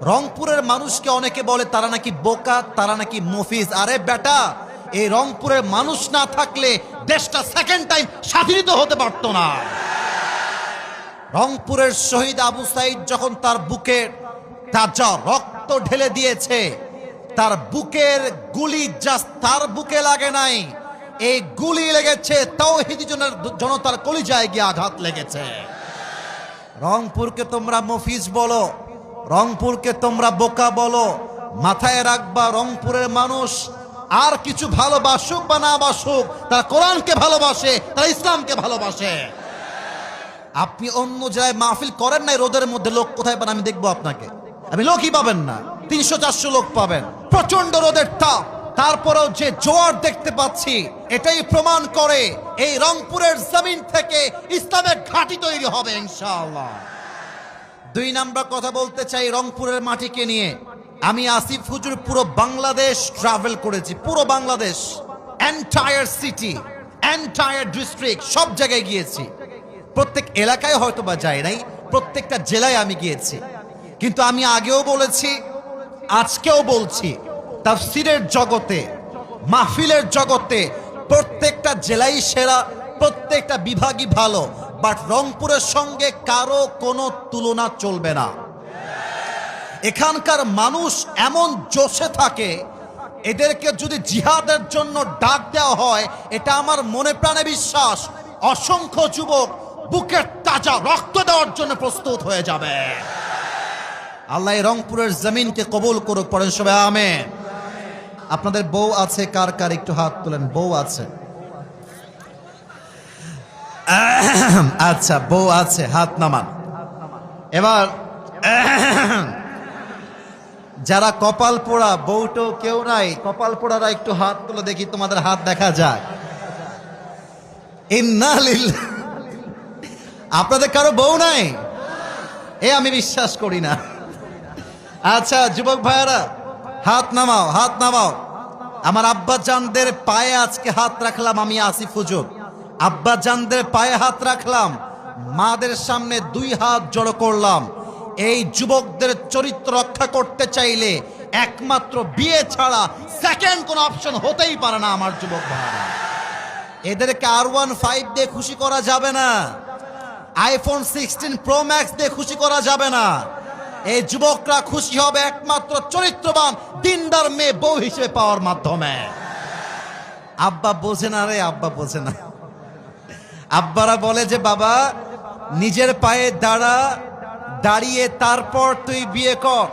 রংপুরের মানুষকে অনেকে বলে তারা নাকি বোকা, তারা নাকি মফিজ। আরে বেটা, এই রংপুরের মানুষ না থাকলে দেশটা সেকেন্ড টাইম স্বাধীনিত হতে পারতো না। রংপুরের শহীদ আবু সাইদ যখন তার বুকে তাজা রক্ত ঢেলে দিয়েছে, তার বুকের গুলি জাস্ট তার বুকে লাগে নাই, এই গুলি লেগেছে তাওহীদি জনতার কলিজায় গিয়ে আঘাত লেগেছে। রংপুরকে তোমরা মফিজ বলো, রংপুরকে তোমরা বোকা বলো, মাথায় রাখবা রংপুরের মানুষ আর কিছু ভালোবাসুক বা না বাসুক, তারা কোরআনকে ভালোবাসে, তারা ইসলামকে ভালোবাসে। আপনি অন্য জায়গায় মাহফিল করেন নাই, রোদের মধ্যে লোক কোথায় পান আমি দেখবো আপনাকে? আপনি লোকই পাবেন না, 300-400 লোক পাবেন, প্রচন্ড রোদের তাপ। তারপরেও যে জোয়ার দেখতে পাচ্ছি, এটাই প্রমাণ করে এই রংপুরের জমিন থেকে ইসলামের ঘাঁটি তৈরি হবে ইনশাআল্লাহ। 2 নাম্বার কথা বলতে চাই রংপুরের মাটিকে নিয়ে। আমি আসিফ হুজুর পুরো বাংলাদেশ ট্রাভেল করেছি, পুরো Bangladesh, entire city, entire district, সব জায়গায় গিয়েছি। প্রত্যেক এলাকায় হয়তো বা যাই নাই, প্রত্যেকটা জেলায় আমি গিয়েছি। কিন্তু আমি আগেও বলেছি, আজকেও বলছি, তাফসীরের জগতে, মাহফিলের জগতে প্রত্যেকটা জেলাই সেরা, প্রত্যেকটা বিভাগই ভালো, বাট রংপুরের সঙ্গে কারো কোনো তুলনা চলবে না। এখানকার মানুষ এমন জোশে থাকে, এদেরকে যদি জিহাদের জন্য ডাক দেওয়া হয়, এটা আমার মনে প্রাণে বিশ্বাস, অসংখ্য যুবক বুকের তাজা রক্ত দেওয়ার জন্য প্রস্তুত হয়ে যাবে। আল্লাহ রংপুরের জমিনকে কবুল করুক, পড়েন সবাই আমিন। আপনাদের বউ আছে কার কার একটু হাত তোলেন, বউ আছে? আচ্ছা, বউ আছে, হাত নামান। এবার যারা কপাল পোড়া, বউটো কেউ নাই, কপাল পোড়ারা একটু হাত তুলে দেখি, তোমাদের হাত দেখা যায়। ইন্না লিল্লাহ। আপনাদের কারো বউ নাই? আমি বিশ্বাস করি না। আচ্ছা যুবক ভাইয়ারা, হাত নামাও, হাত নামাও। আমার আব্বা জানদের পায়ে আজকে হাত রাখলাম, আমি আসিফ হুজুর আব্বা জানদের পায়ে হাত রাখলাম, মাদের সামনে 2 হাত জড়ো করলাম। এই যুবকদের চরিত্র রক্ষা করতে চাইলে একমাত্র বিয়ে ছাড়া সেকেন্ড কোন অপশন হতেই পারে না আমার যুবক ভাইরা। এদেরকে R15 দিয়ে খুশি করা যাবে না, iPhone 16 Pro Max দিয়ে খুশি করা যাবে না। এই যুবকরা খুশি হবে একমাত্র চরিত্রবান দিনদার মেয়ে বউ হিসেবে পাওয়ার মাধ্যমে। আব্বা বোঝে না রে, আব্বা বোঝে না। আব্বারা বলে যে বাবা নিজের পায়ে দাঁড়া, দাঁড়িয়ে তারপর তুই বিয়ে কর।